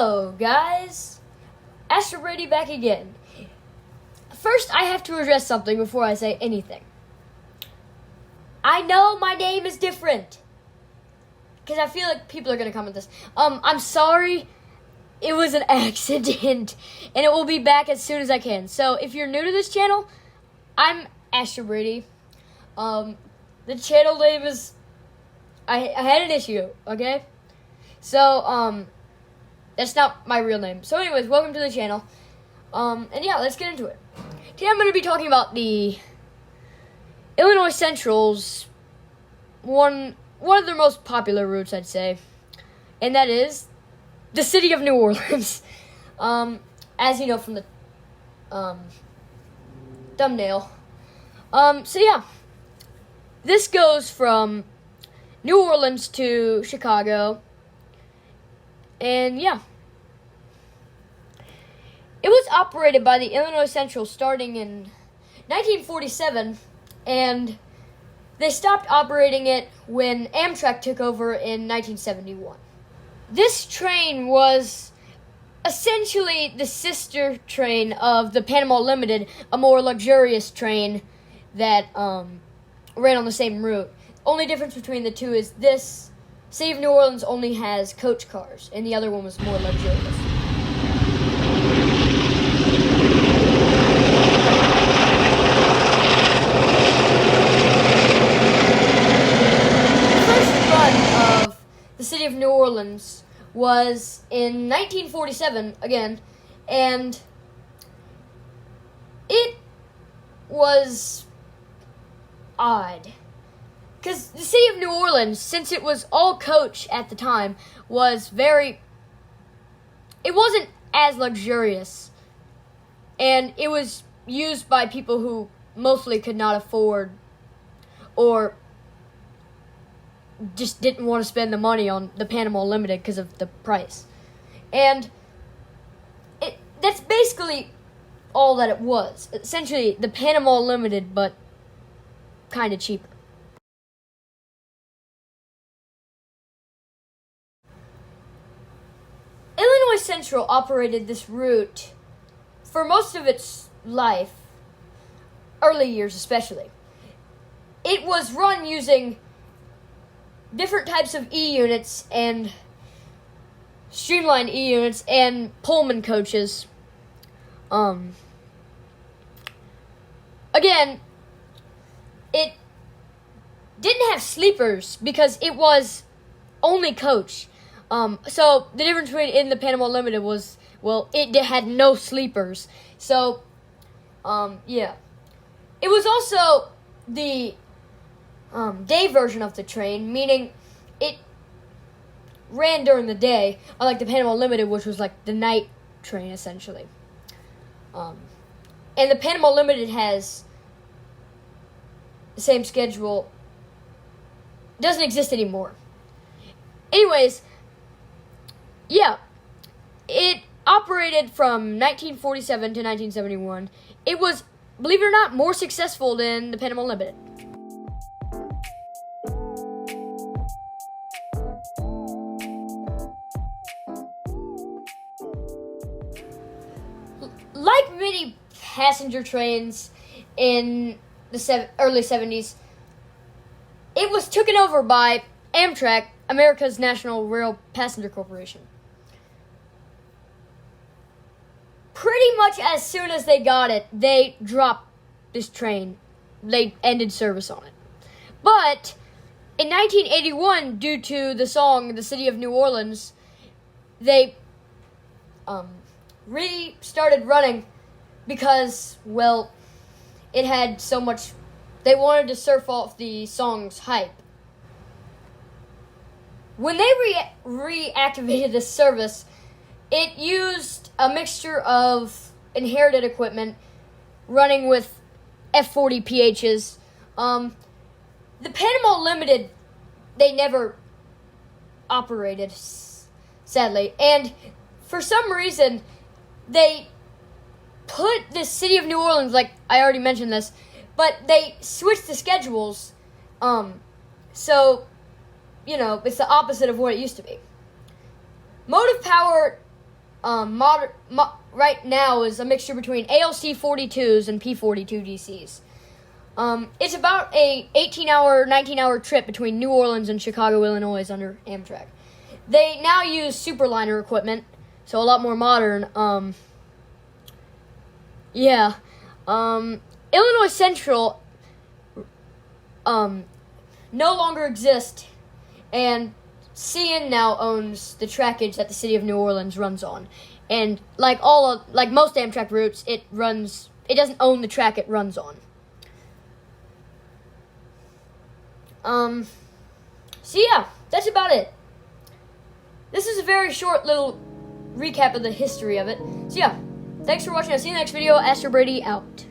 Hello, guys. Astro Brady back again. First, I have to address something before I say anything. I know my name is different, because I feel like people are going to comment this. I'm sorry. It was an accident, and it will be back as soon as I can. So, if you're new to this channel, I'm Astro Brady. The channel name is... I had an issue, okay? So, that's not my real name. So anyways, welcome to the channel. And yeah, let's get into it. Today I'm going to be talking about the Illinois Central's one of their most popular routes, I'd say. And that is the city of New Orleans. As you know from the thumbnail. So yeah. This goes from New Orleans to Chicago. And yeah, it was operated by the Illinois Central starting in 1947, and they stopped operating it when Amtrak took over in 1971. This train was essentially the sister train of the Panama Limited, a more luxurious train that ran on the same route. Only difference between the two is this City of New Orleans only has coach cars, and the other one was more luxurious. The first run of the City of New Orleans was in 1947, again, and it was odd. Because the City of New Orleans, since it was all coach at the time, it wasn't as luxurious. And it was used by people who mostly could not afford or just didn't want to spend the money on the Panama Limited because of the price. And that's basically all that it was. Essentially, the Panama Limited, but kind of cheaper. Illinois Central operated this route for most of its life, early years especially. It was run using different types of E-units and streamlined E-units and Pullman coaches. Again, it didn't have sleepers because it was only coach. So the difference between in the Panama Limited was, well, it had no sleepers. So, yeah. It was also the day version of the train, meaning it ran during the day, unlike the Panama Limited, which was like the night train, essentially. And the Panama Limited has the same schedule. Doesn't exist anymore. Anyways, yeah, it operated from 1947 to 1971. It was, believe it or not, more successful than the Panama Limited. Like many passenger trains in the early 70s, it was taken over by Amtrak, America's National Rail Passenger Corporation. Pretty much as soon as they got it, they dropped this train. They ended service on it. But in 1981, due to the song "The City of New Orleans," they restarted running because, well, it had so much. They wanted to surf off the song's hype. When they reactivated this service, it used a mixture of inherited equipment running with F40 PHs. The Panama Limited, they never operated, sadly. And for some reason, they put the City of New Orleans, like I already mentioned this, but they switched the schedules. So, you know, it's the opposite of what it used to be. Motive power right now is a mixture between ALC 42s and P42 DCs. It's about a 18-hour, 19-hour trip between New Orleans and Chicago, Illinois under Amtrak. They now use Superliner equipment, so a lot more modern. Illinois Central no longer exists, and CN now owns the trackage that the city of New Orleans runs on. And like most Amtrak routes, it doesn't own the track it runs on. So yeah, that's about it. This is a very short little recap of the history of it. So yeah, thanks for watching. I'll see you in the next video. Astro Brady out.